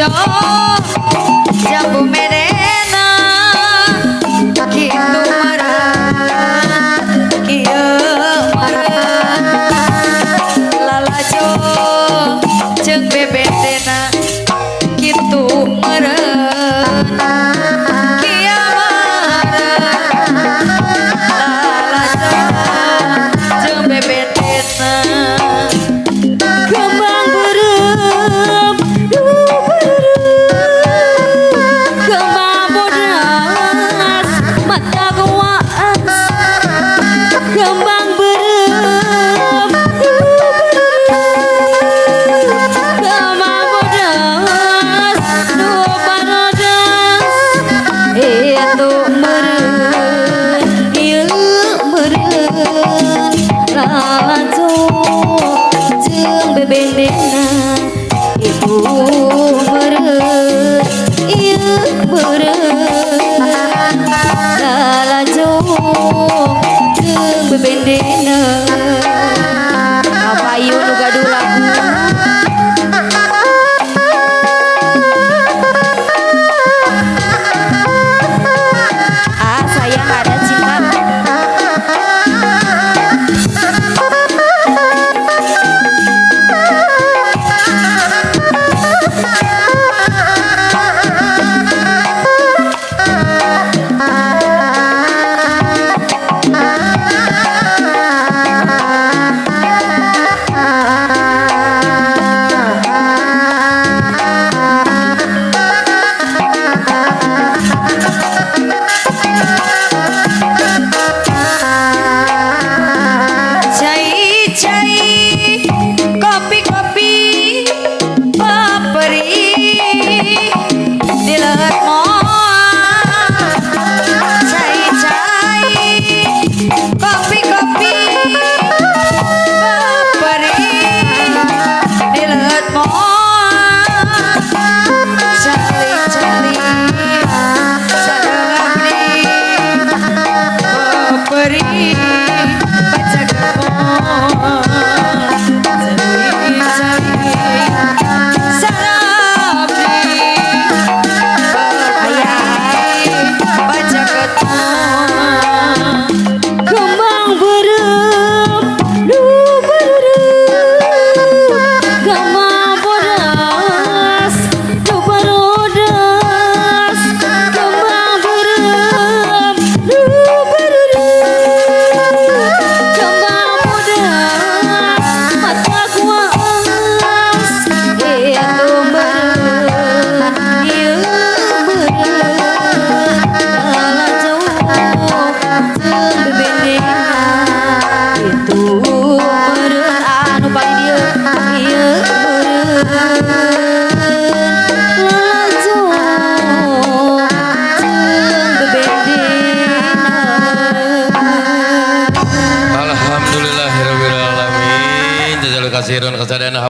lalajo jambu medena kitu meureun kieu meureun lalajo jeung bebedena kitu meureun kieu meureun lalajo jeung bebedena kembang berem kembang bodas mata gawas kembang berem kembang bodas dua paradas itu meureun ieu meureun lalajo jeung bebendena itu meureun ieu meureun lalajo jeung bebendena Apayu nu gaduh lagu sayang ada cinta Kasihun kesadana